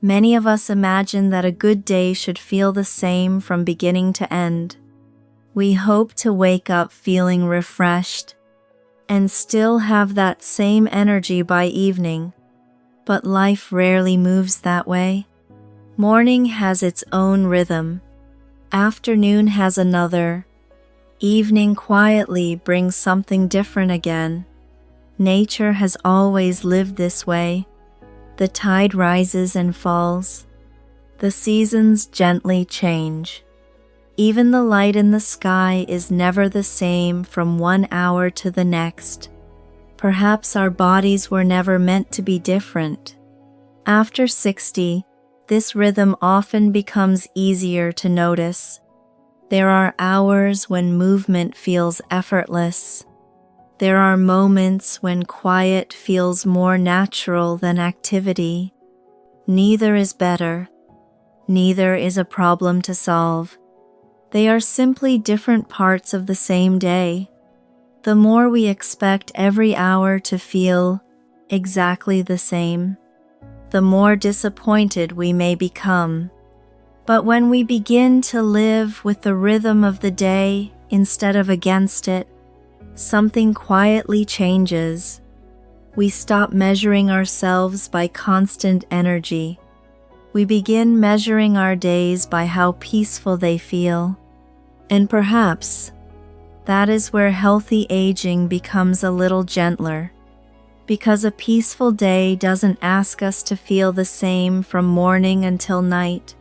Many of us imagine that a good day should feel the same from beginning to end. We hope to wake up feeling refreshed and still have that same energy by evening, but life rarely moves that way. Morning has its own rhythm, afternoon has another, evening quietly brings something different again. Nature has always lived this way. The tide rises and falls. The seasons gently change. Even the light in the sky is never the same from one hour to the next. Perhaps our bodies were never meant to be different. After 60, this rhythm often becomes easier to notice. There are hours when movement feels effortless. There are moments when quiet feels more natural than activity. Neither is better. Neither is a problem to solve. They are simply different parts of the same day. The more we expect every hour to feel exactly the same, the more disappointed we may become. But when we begin to live with the rhythm of the day instead of against it, something quietly changes. We stop measuring ourselves by constant energy. We begin measuring our days by how peaceful they feel. And perhaps that is where healthy aging becomes a little gentler, because a peaceful day doesn't ask us to feel the same from morning until night.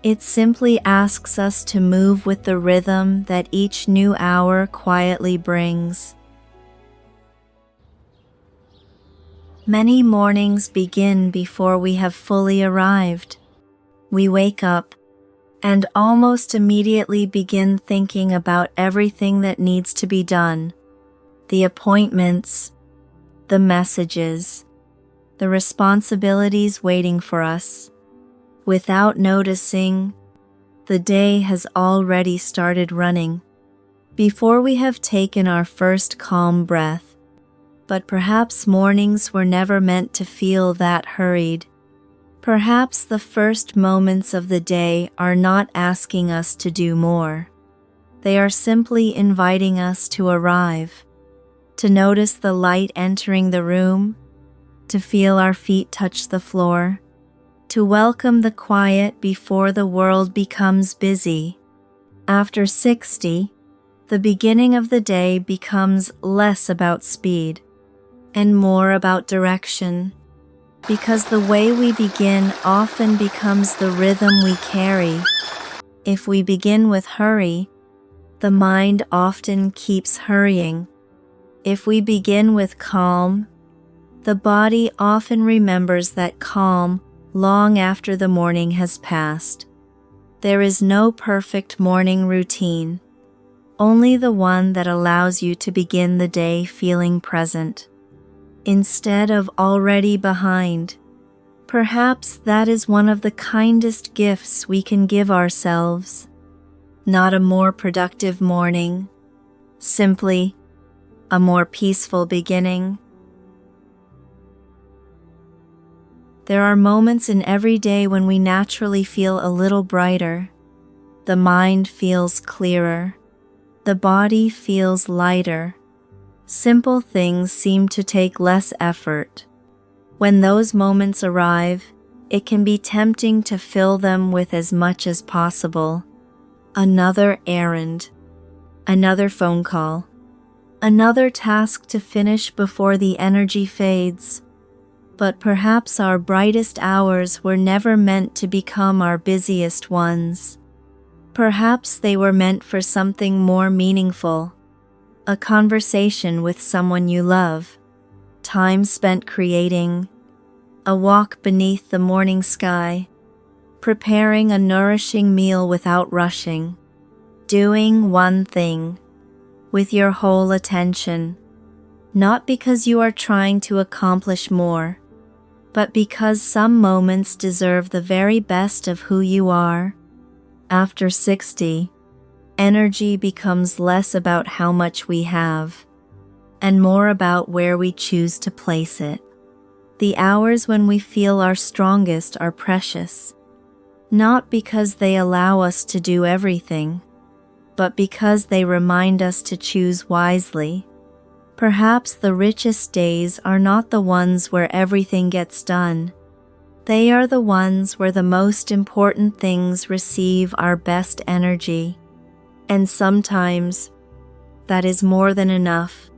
It simply asks us to move with the rhythm that each new hour quietly brings. Many mornings begin before we have fully arrived. We wake up and almost immediately begin thinking about everything that needs to be done: the appointments, the messages, the responsibilities waiting for us. Without noticing, the day has already started running before we have taken our first calm breath. But perhaps mornings were never meant to feel that hurried. Perhaps the first moments of the day are not asking us to do more. They are simply inviting us to arrive, to notice the light entering the room, to feel our feet touch the floor, to welcome the quiet before the world becomes busy. After 60, the beginning of the day becomes less about speed and more about direction, because the way we begin often becomes the rhythm we carry. If we begin with hurry, the mind often keeps hurrying. If we begin with calm, the body often remembers that calm long after the morning has passed. There is no perfect morning routine, only the one that allows you to begin the day feeling present, instead of already behind. Perhaps that is one of the kindest gifts we can give ourselves. Not a more productive morning, simply a more peaceful beginning. There are moments in every day when we naturally feel a little brighter. The mind feels clearer. The body feels lighter. Simple things seem to take less effort. When those moments arrive, it can be tempting to fill them with as much as possible. Another errand, another phone call, another task to finish before the energy fades. But perhaps our brightest hours were never meant to become our busiest ones. Perhaps they were meant for something more meaningful: a conversation with someone you love, time spent creating, a walk beneath the morning sky, preparing a nourishing meal without rushing, doing one thing with your whole attention, not because you are trying to accomplish more, but because some moments deserve the very best of who you are. After 60, energy becomes less about how much we have and more about where we choose to place it. The hours when we feel our strongest are precious, not because they allow us to do everything, but because they remind us to choose wisely. Perhaps the richest days are not the ones where everything gets done. They are the ones where the most important things receive our best energy. And sometimes, that is more than enough.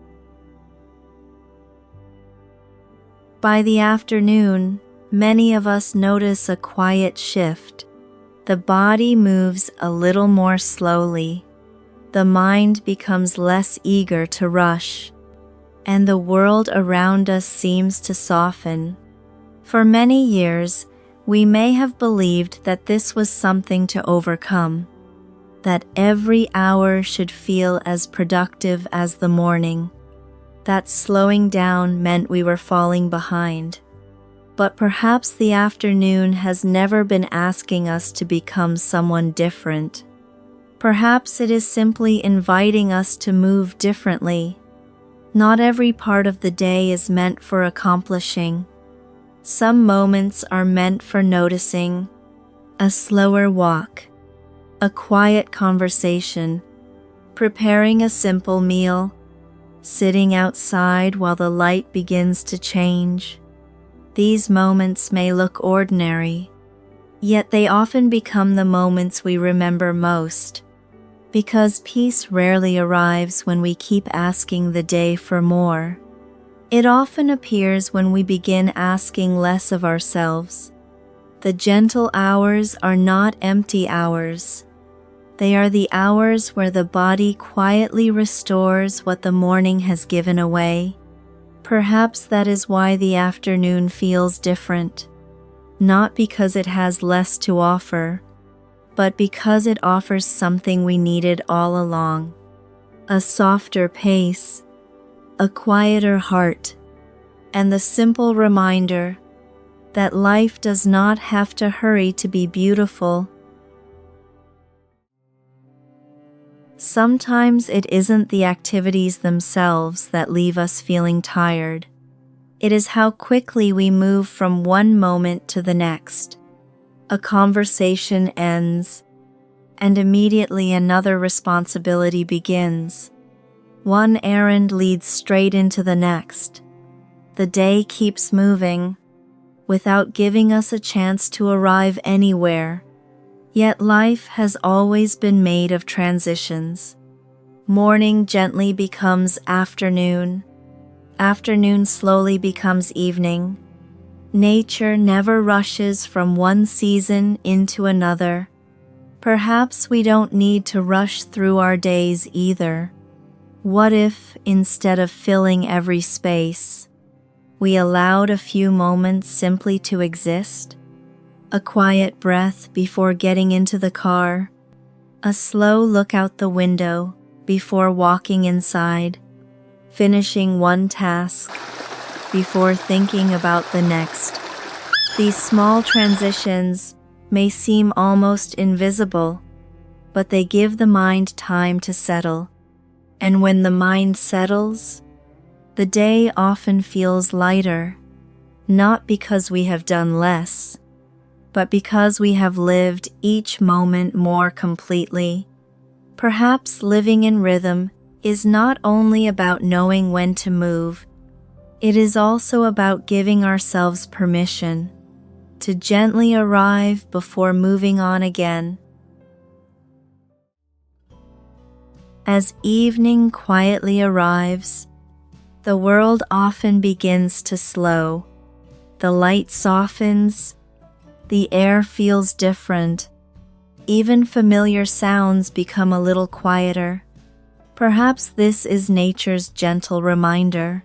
By the afternoon, many of us notice a quiet shift. The body moves a little more slowly. The mind becomes less eager to rush, and the world around us seems to soften. For many years, we may have believed that this was something to overcome, that every hour should feel as productive as the morning, that slowing down meant we were falling behind. But perhaps the afternoon has never been asking us to become someone different. Perhaps it is simply inviting us to move differently. Not every part of the day is meant for accomplishing. Some moments are meant for noticing: a slower walk, a quiet conversation, preparing a simple meal, sitting outside while the light begins to change. These moments may look ordinary, yet they often become the moments we remember most, because peace rarely arrives when we keep asking the day for more. It often appears when we begin asking less of ourselves. The gentle hours are not empty hours. They are the hours where the body quietly restores what the morning has given away. Perhaps that is why the afternoon feels different, not because it has less to offer, but because it offers something we needed all along: a softer pace, a quieter heart, and the simple reminder that life does not have to hurry to be beautiful. Sometimes it isn't the activities themselves that leave us feeling tired. It is how quickly we move from one moment to the next. A conversation ends, and immediately another responsibility begins. One errand leads straight into the next. The day keeps moving, without giving us a chance to arrive anywhere. Yet life has always been made of transitions. Morning gently becomes afternoon. Afternoon slowly becomes evening. Nature never rushes from one season into another. Perhaps we don't need to rush through our days either. What if, instead of filling every space, we allowed a few moments simply to exist? A quiet breath before getting into the car, a slow look out the window before walking inside, finishing one task before thinking about the next. These small transitions may seem almost invisible, but they give the mind time to settle. And when the mind settles, the day often feels lighter, not because we have done less, but because we have lived each moment more completely. Perhaps living in rhythm is not only about knowing when to move, it is also about giving ourselves permission to gently arrive before moving on again. As evening quietly arrives, the world often begins to slow. The light softens, the air feels different. Even familiar sounds become a little quieter. Perhaps this is nature's gentle reminder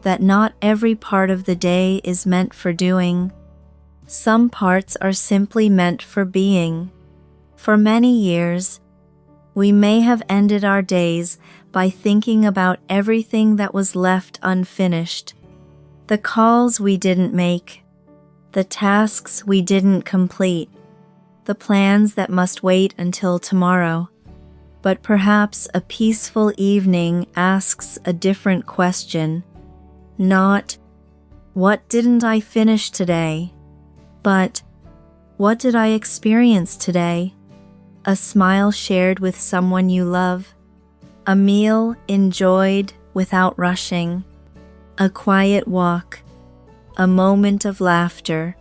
that not every part of the day is meant for doing. Some parts are simply meant for being. For many years, we may have ended our days by thinking about everything that was left unfinished. The calls we didn't make, the tasks we didn't complete, the plans that must wait until tomorrow. But perhaps a peaceful evening asks a different question. Not, What didn't I finish today? But what did I experience today? A smile shared with someone you love, a meal enjoyed without rushing, a quiet walk, a moment of laughter,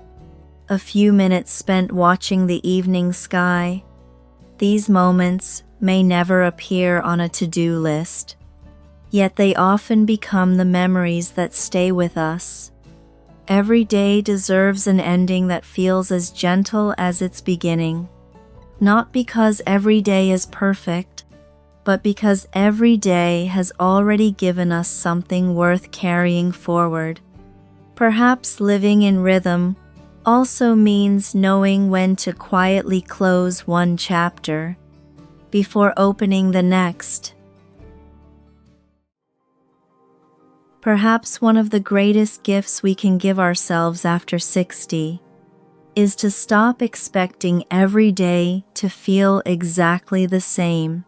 a few minutes spent watching the evening sky. These moments may never appear on a to-do list, yet they often become the memories that stay with us. Every day deserves an ending that feels as gentle as its beginning, not because every day is perfect, but because every day has already given us something worth carrying forward. Perhaps living in rhythm also means knowing when to quietly close one chapter before opening the next. Perhaps one of the greatest gifts we can give ourselves after 60 is to stop expecting every day to feel exactly the same.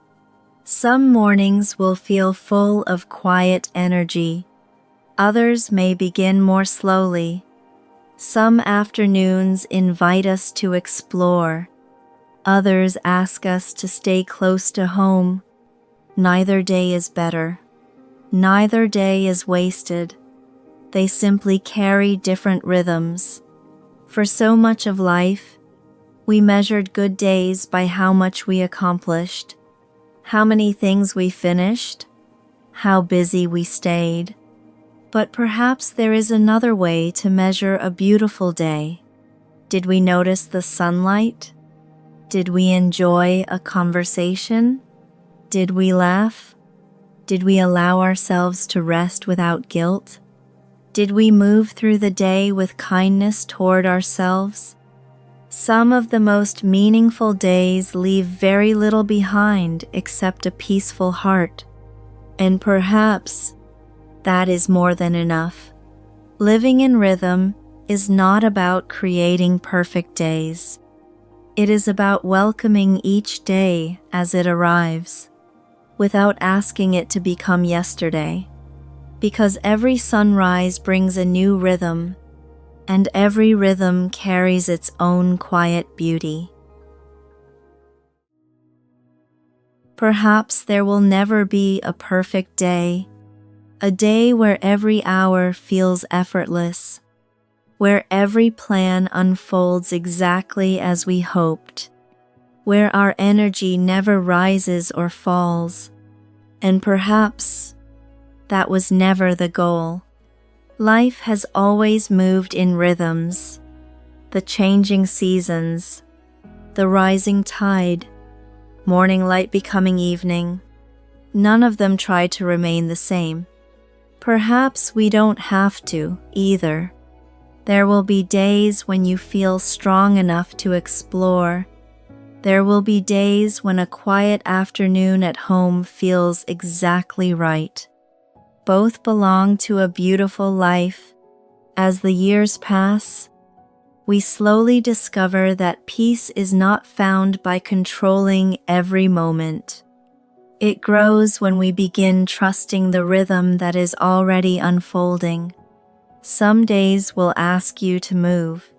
Some mornings will feel full of quiet energy. Others may begin more slowly. Some afternoons invite us to explore. Others ask us to stay close to home. Neither day is better. Neither day is wasted. They simply carry different rhythms. For so much of life, we measured good days by how much we accomplished, how many things we finished, how busy we stayed. But perhaps there is another way to measure a beautiful day. Did we notice the sunlight? Did we enjoy a conversation? Did we laugh? Did we allow ourselves to rest without guilt? Did we move through the day with kindness toward ourselves? Some of the most meaningful days leave very little behind except a peaceful heart. And perhaps that is more than enough. Living in rhythm is not about creating perfect days. It is about welcoming each day as it arrives, without asking it to become yesterday. Because every sunrise brings a new rhythm, and every rhythm carries its own quiet beauty. Perhaps there will never be a perfect day, a day where every hour feels effortless, where every plan unfolds exactly as we hoped, where our energy never rises or falls, and perhaps that was never the goal. Life has always moved in rhythms, the changing seasons, the rising tide, morning light becoming evening. None of them try to remain the same. Perhaps we don't have to either. There will be days when you feel strong enough to explore. There will be days when a quiet afternoon at home feels exactly right. Both belong to a beautiful life. As the years pass, we slowly discover that peace is not found by controlling every moment. It grows when we begin trusting the rhythm that is already unfolding. Some days will ask you to move.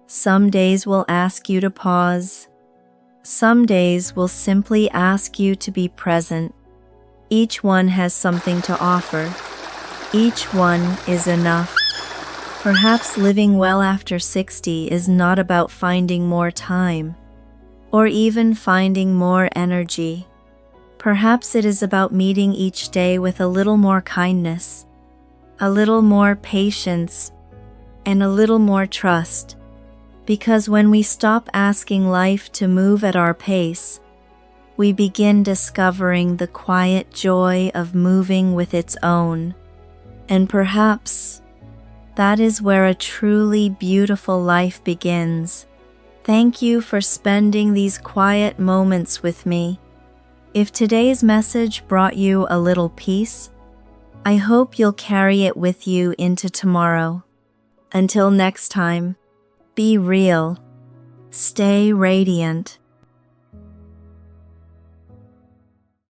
Some days will ask you to pause. Some days will simply ask you to be present. Each one has something to offer. Each one is enough. Perhaps living well after 60 is not about finding more time, or even finding more energy. Perhaps it is about meeting each day with a little more kindness, a little more patience, and a little more trust. Because when we stop asking life to move at our pace, we begin discovering the quiet joy of moving with its own. And perhaps that is where a truly beautiful life begins. Thank you for spending these quiet moments with me. If today's message brought you a little peace, I hope you'll carry it with you into tomorrow. Until next time, be real, stay radiant,